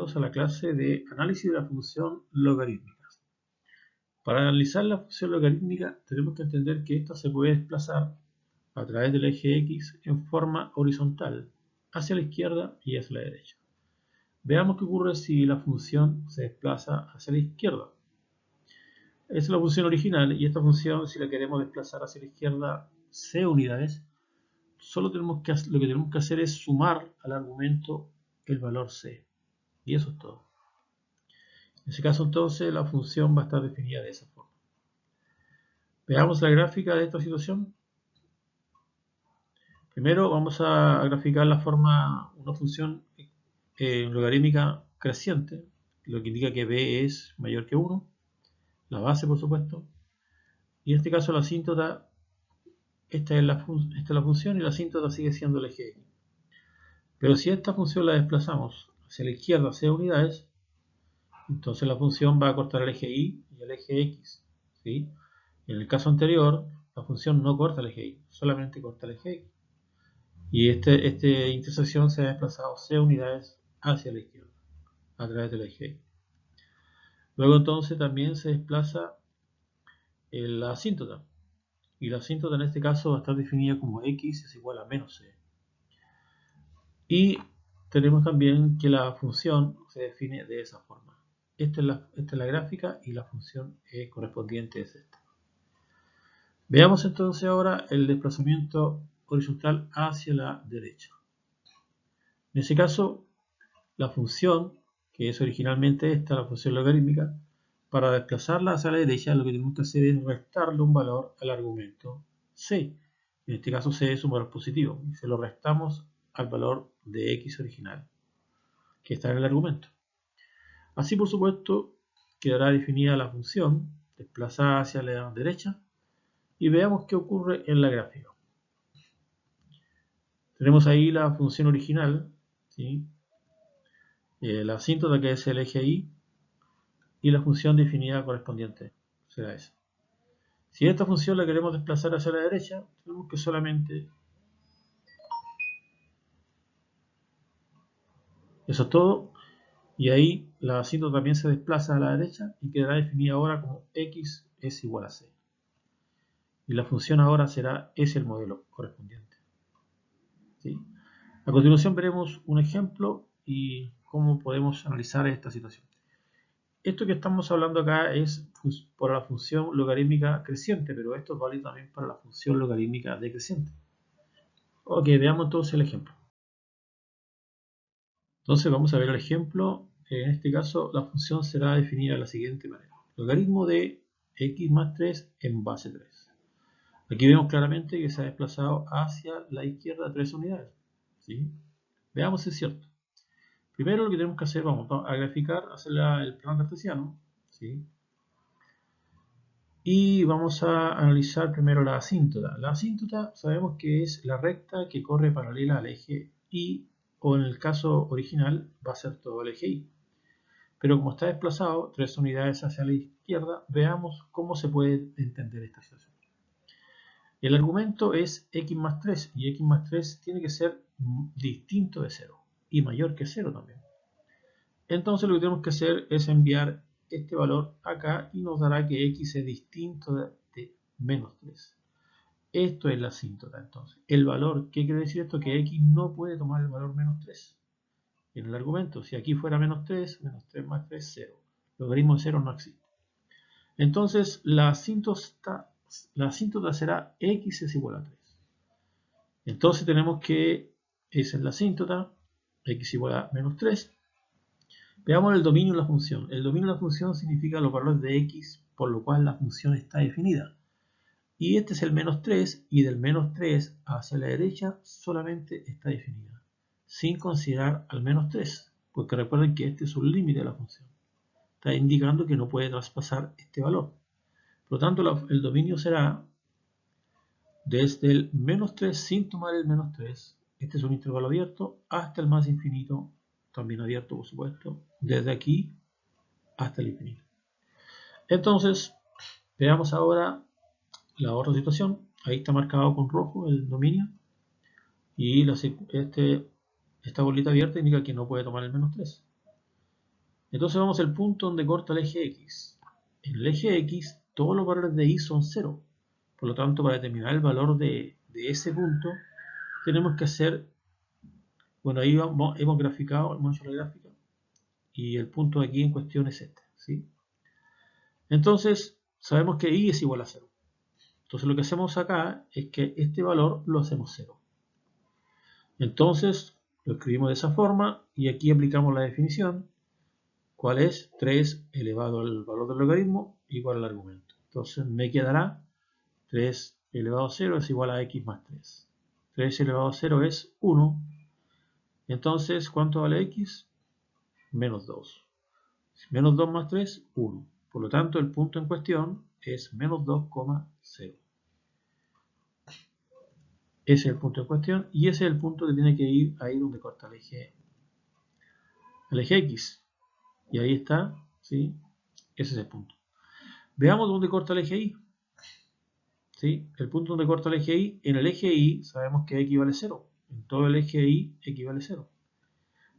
Bienvenidos a la clase de análisis de la función logarítmica. Para analizar la función logarítmica tenemos que entender que esta se puede desplazar a través del eje X en forma horizontal, hacia la izquierda y hacia la derecha. Veamos qué ocurre si la función se desplaza hacia la izquierda. Esta es la función original y esta función, si la queremos desplazar hacia la izquierda c unidades, lo que tenemos que hacer es sumar al argumento el valor c. Y eso es todo. En ese caso entonces la función va a estar definida de esa forma. Veamos la gráfica de esta situación. Primero vamos a graficar una función logarítmica creciente, lo que indica que b es mayor que 1, la base por supuesto, y en este caso la asíntota, esta es la función y la asíntota sigue siendo el eje X. Pero si esta función la desplazamos hacia la izquierda c unidades, entonces la función va a cortar el eje Y y el eje X, ¿sí? En el caso anterior, la función no corta el eje Y, solamente corta el eje X. Y esta intersección se ha desplazado c unidades hacia la izquierda, a través del eje Y. Luego entonces también se desplaza la asíntota. Y la asíntota en este caso va a estar definida como x es igual a menos c. Y tenemos también que la función se define de esa forma. Esta es la gráfica y la función correspondiente es esta. Veamos entonces ahora el desplazamiento horizontal hacia la derecha. En ese caso, la función, que es originalmente esta, la función logarítmica, para desplazarla hacia la derecha lo que tenemos que hacer es restarle un valor al argumento c. En este caso c es un valor positivo y se lo restamos al valor de x original, que está en el argumento. Así, por supuesto, quedará definida la función desplazada hacia la derecha y veamos qué ocurre en la gráfica. Tenemos ahí la función original, ¿sí? La asíntota que es el eje Y y la función definida correspondiente será esa. Si esta función la queremos desplazar hacia la derecha, tenemos que solamente... Eso es todo. Y ahí la asíntota también se desplaza a la derecha y quedará definida ahora como x es igual a c. Y la función ahora será el modelo correspondiente. ¿Sí? A continuación veremos un ejemplo y cómo podemos analizar esta situación. Esto que estamos hablando acá es por la función logarítmica creciente, pero esto es válido también para la función logarítmica decreciente. Ok, veamos entonces el ejemplo. Entonces vamos a ver el ejemplo. En este caso la función será definida de la siguiente manera. Logaritmo de x más 3 en base 3. Aquí vemos claramente que se ha desplazado hacia la izquierda 3 unidades. ¿Sí? Veamos si es cierto. Primero lo que tenemos que hacer, vamos a graficar, hacer el plano cartesiano. ¿Sí? Y vamos a analizar primero la asíntota. La asíntota sabemos que es la recta que corre paralela al eje Y, o en el caso original va a ser todo el eje Y. Pero como está desplazado 3 unidades hacia la izquierda, veamos cómo se puede entender esta situación. El argumento es x más 3 y x más 3 tiene que ser distinto de 0 y mayor que 0 también. Entonces lo que tenemos que hacer es enviar este valor acá y nos dará que x es distinto de menos 3. Esto es la asíntota entonces. El valor, ¿qué quiere decir esto? Que x no puede tomar el valor menos 3. En el argumento, si aquí fuera menos 3 más 3, 0. Logaritmo de 0 no existe. Entonces la asíntota será x es igual a 3. Entonces tenemos que esa es la asíntota, x igual a menos 3. Veamos el dominio de la función. El dominio de la función significa los valores de x, por lo cual la función está definida. Y este es el menos 3, y del menos 3 hacia la derecha solamente está definida, sin considerar al menos 3, porque recuerden que este es un límite de la función. Está indicando que no puede traspasar este valor. Por lo tanto, el dominio será desde el menos 3 sin tomar el menos 3. Este es un intervalo abierto hasta el más infinito, también abierto por supuesto, desde aquí hasta el infinito. Entonces, veamos ahora la otra situación. Ahí está marcado con rojo el dominio y esta bolita abierta indica que no puede tomar el menos 3. Entonces vamos al punto donde corta el eje X. En el eje X todos los valores de Y son 0. Por lo tanto, para determinar el valor de ese punto, tenemos que hacer, bueno, ahí hemos graficado, hemos hecho la gráfica, y el punto aquí en cuestión es este, ¿sí? Entonces, sabemos que Y es igual a 0. Entonces lo que hacemos acá es que este valor lo hacemos 0. Entonces, lo escribimos de esa forma, y aquí aplicamos la definición, ¿cuál es? 3 elevado al valor del logaritmo igual al argumento. Entonces me quedará 3 elevado a 0 es igual a x más 3. 3 elevado a 0 es 1. Entonces, ¿cuánto vale x? Menos 2. Menos 2 más 3, 1. Por lo tanto, el punto en cuestión es menos 2,0. Ese es el punto en cuestión y ese es el punto que tiene que ir ahí donde corta el eje X. Y ahí está, ¿sí? Ese es el punto. Veamos dónde corta el eje Y. ¿Sí? El punto donde corta el eje Y, en el eje Y sabemos que X vale 0. En todo el eje Y, X vale 0.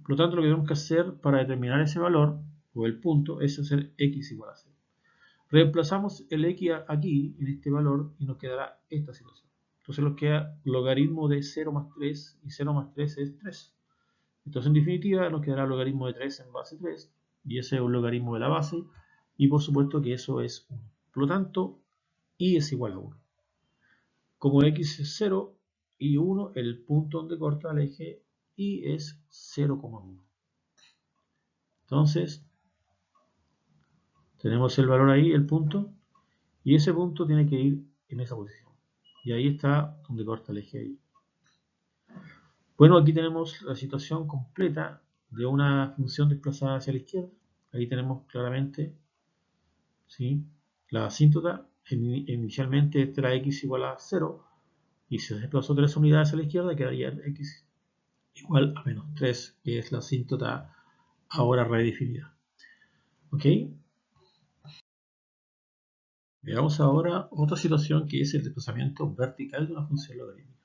Por lo tanto, lo que tenemos que hacer para determinar ese valor, o el punto, es hacer X igual a 0. Reemplazamos el X aquí, en este valor, y nos quedará esta situación. Entonces nos queda logaritmo de 0 más 3, y 0 más 3 es 3. Entonces, en definitiva, nos quedará logaritmo de 3 en base 3, y ese es un logaritmo de la base, y por supuesto que eso es 1. Por lo tanto, Y es igual a 1. Como X es 0 y 1, el punto donde corta el eje Y es 0,1. Entonces, tenemos el valor ahí, el punto, y ese punto tiene que ir en esa posición. Y ahí está donde corta el eje Y. Bueno, aquí tenemos la situación completa de una función desplazada hacia la izquierda. Ahí tenemos claramente, ¿sí?, la asíntota. Inicialmente esta era x igual a 0, y si se desplazó 3 unidades a la izquierda, quedaría x igual a menos 3, que es la asíntota ahora redefinida. ¿Ok? Veamos ahora otra situación que es el desplazamiento vertical de una función logarítmica.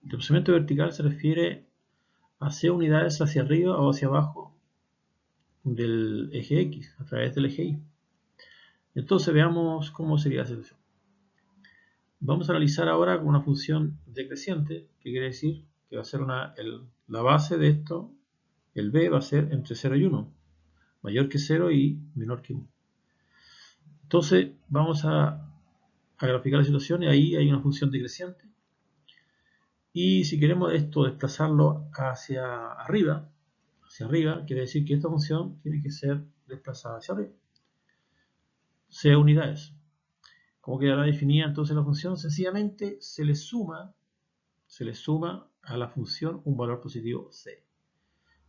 El desplazamiento vertical se refiere a c unidades hacia arriba o hacia abajo del eje X, a través del eje Y. Entonces veamos cómo sería la situación. Vamos a analizar ahora con una función decreciente, que quiere decir que va a ser la base de esto, el b va a ser entre 0 y 1, mayor que 0 y menor que 1. Entonces vamos a graficar la situación y ahí hay una función decreciente. Y si queremos esto desplazarlo hacia arriba, quiere decir que esta función tiene que ser desplazada hacia arriba. C unidades. ¿Cómo quedará definida entonces la función? Sencillamente se le suma a la función un valor positivo c.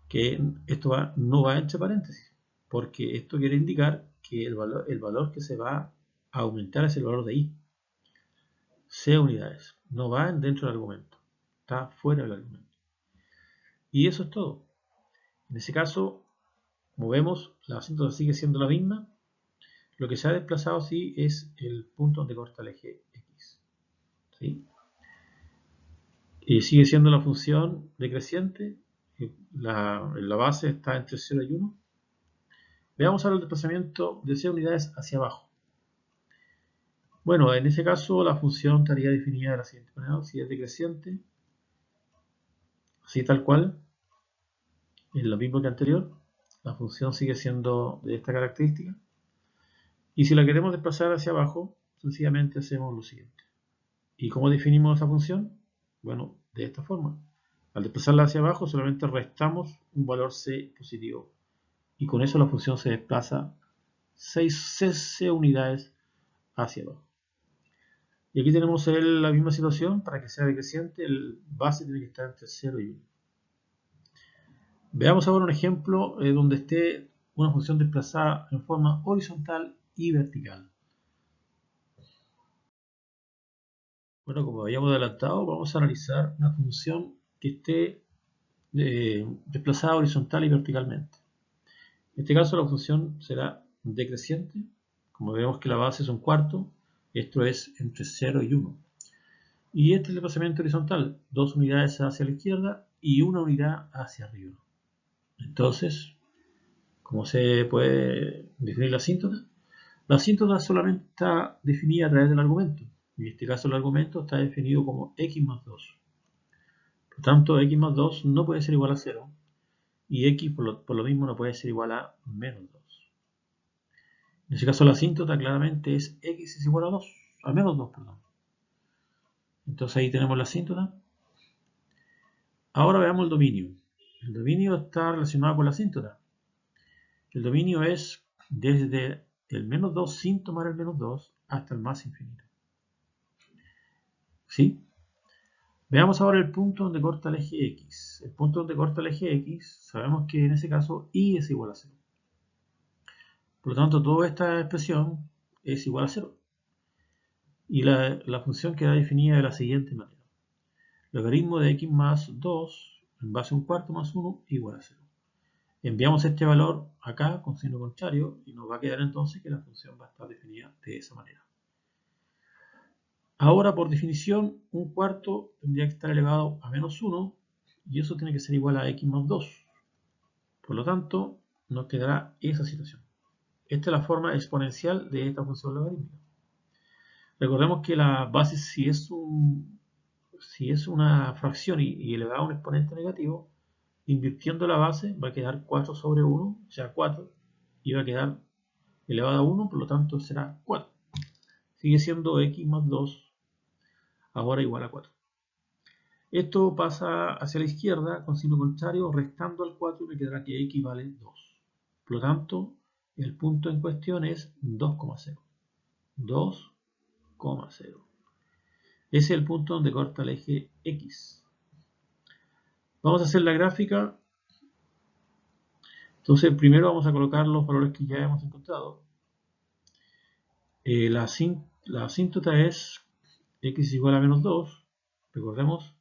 Que esto no va entre paréntesis, porque esto quiere indicar que el valor que se va a aumentar es el valor de y. C unidades. No va dentro del argumento. Está fuera del argumento. Y eso es todo. En ese caso, como vemos, la asíntota sigue siendo la misma. Lo que se ha desplazado sí es el punto donde corta el eje X. ¿Sí? Y sigue siendo la función decreciente. La base está entre 0 y 1. Veamos ahora el desplazamiento de c unidades hacia abajo. Bueno, en ese caso la función estaría definida de la siguiente manera. Si es decreciente, así tal cual, es lo mismo que anterior. La función sigue siendo de esta característica. Y si la queremos desplazar hacia abajo, sencillamente hacemos lo siguiente. ¿Y cómo definimos esa función? Bueno, de esta forma. Al desplazarla hacia abajo solamente restamos un valor c positivo. Y con eso la función se desplaza 6 unidades hacia abajo. Y aquí tenemos la misma situación. Para que sea decreciente, el base tiene que estar entre 0 y 1. Veamos ahora un ejemplo donde esté una función desplazada en forma horizontal y vertical. Bueno, como habíamos adelantado, vamos a analizar una función que esté desplazada horizontal y verticalmente. En este caso la función será decreciente. Como vemos que la base es un cuarto, esto es entre 0 y 1. Y este es el desplazamiento horizontal, 2 unidades hacia la izquierda y 1 unidad hacia arriba. Entonces, ¿Cómo se puede definir la asíntota? La asíntota solamente está definida a través del argumento. En este caso el argumento está definido como x más 2. Por lo tanto, x más 2 no puede ser igual a 0. Y x por lo mismo no puede ser igual a menos 2. En este caso la asíntota claramente es x es igual a 2. A menos 2, perdón. Entonces ahí tenemos la asíntota. Ahora veamos el dominio. El dominio está relacionado con la asíntota. El dominio es desde el menos 2 sin tomar el menos 2 hasta el más infinito. ¿Sí? Veamos ahora el punto donde corta el eje X. El punto donde corta el eje X, sabemos que en ese caso y es igual a 0. Por lo tanto, toda esta expresión es igual a 0. Y la función queda definida de la siguiente manera. Logaritmo de x más 2 en base a un cuarto más 1 igual a 0. Enviamos este valor acá con signo contrario y nos va a quedar entonces que la función va a estar definida de esa manera. Ahora, por definición, un cuarto tendría que estar elevado a menos 1 y eso tiene que ser igual a x más 2. Por lo tanto, nos quedará esa situación. Esta es la forma exponencial de esta función logarítmica. Recordemos que la base, si es una fracción y elevada a un exponente negativo, invirtiendo la base va a quedar 4 sobre 1, o sea 4, y va a quedar elevada a 1, por lo tanto será 4. Sigue siendo x más 2, ahora igual a 4. Esto pasa hacia la izquierda con signo contrario, restando al 4 y me quedará que x vale 2. Por lo tanto, el punto en cuestión es 2,0. 2,0. Ese es el punto donde corta el eje X. Vamos a hacer la gráfica. Entonces, primero vamos a colocar los valores que ya hemos encontrado. La asíntota es x igual a menos 2. Recordemos.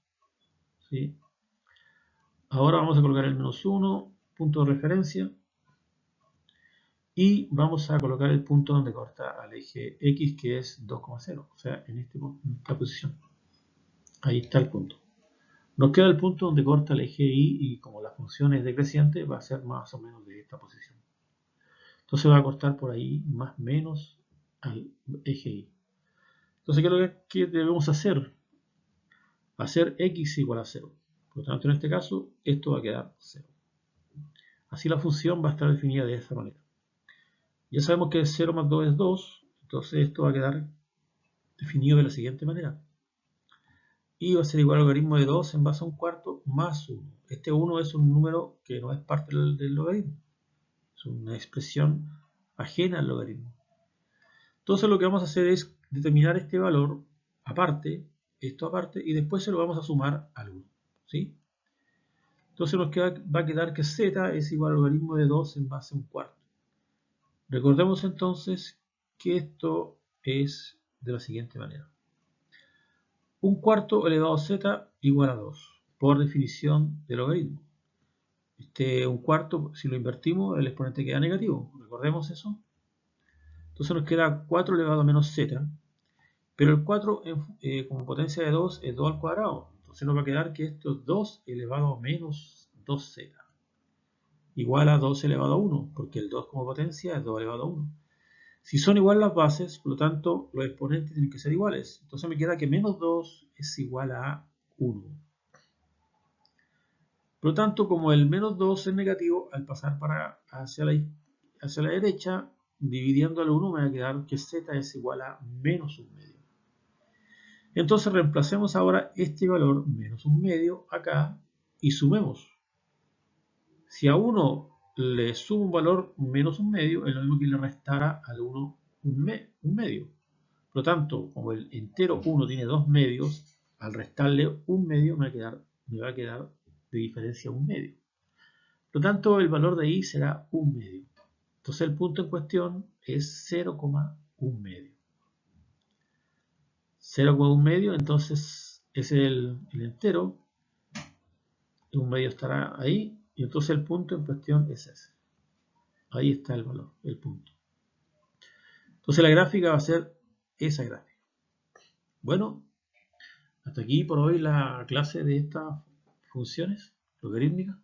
¿Sí? Ahora vamos a colocar el menos 1, punto de referencia. Y vamos a colocar el punto donde corta al eje X, que es 2,0. O sea, en esta posición. Ahí está el punto. Nos queda el punto donde corta el eje Y y como la función es decreciente va a ser más o menos de esta posición. Entonces va a cortar por ahí más o menos al eje Y. Entonces, ¿qué es lo que debemos hacer? Hacer x igual a 0. Por lo tanto, en este caso, esto va a quedar 0. Así la función va a estar definida de esta manera. Ya sabemos que 0 más 2 es 2, entonces esto va a quedar definido de la siguiente manera. Y va a ser igual al logaritmo de 2 en base a un cuarto más 1. Este 1 es un número que no es parte del logaritmo. Es una expresión ajena al logaritmo. Entonces lo que vamos a hacer es determinar este valor aparte, esto aparte, y después se lo vamos a sumar al 1. ¿Sí? Entonces va a quedar que z es igual al logaritmo de 2 en base a un cuarto. Recordemos entonces que esto es de la siguiente manera. Un cuarto elevado a z igual a 2, por definición de logaritmo. Un cuarto, si lo invertimos, el exponente queda negativo. ¿Recordemos eso? Entonces nos queda 4 elevado a menos z, pero el 4 como potencia de 2 es 2 al cuadrado. Entonces nos va a quedar que esto es 2 elevado a menos 2z. Igual a 2 elevado a 1, porque el 2 como potencia es 2 elevado a 1. Si son iguales las bases, por lo tanto, los exponentes tienen que ser iguales. Entonces me queda que menos 2 es igual a 1. Por lo tanto, como el menos 2 es negativo, al pasar hacia la derecha, dividiendo al 1, me va a quedar que z es igual a menos 1 medio. Entonces reemplacemos ahora este valor, menos 1 medio, acá, y sumemos. Si a 1 le sumo un valor menos 1 medio, es lo mismo que le restara al 1 un medio. Por lo tanto, como el entero 1 tiene 2 medios, al restarle un medio me va a quedar de diferencia 1 medio. Por lo tanto, el valor de I será 1 medio. Entonces el punto en cuestión es 0,1 medio. 0,1 medio, entonces es el entero. 1 medio estará ahí. Y entonces el punto en cuestión es ese. Ahí está el valor, el punto. Entonces la gráfica va a ser esa gráfica. Bueno, hasta aquí por hoy la clase de estas funciones logarítmicas.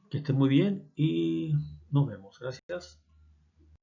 Que estén muy bien y Nos vemos. Gracias.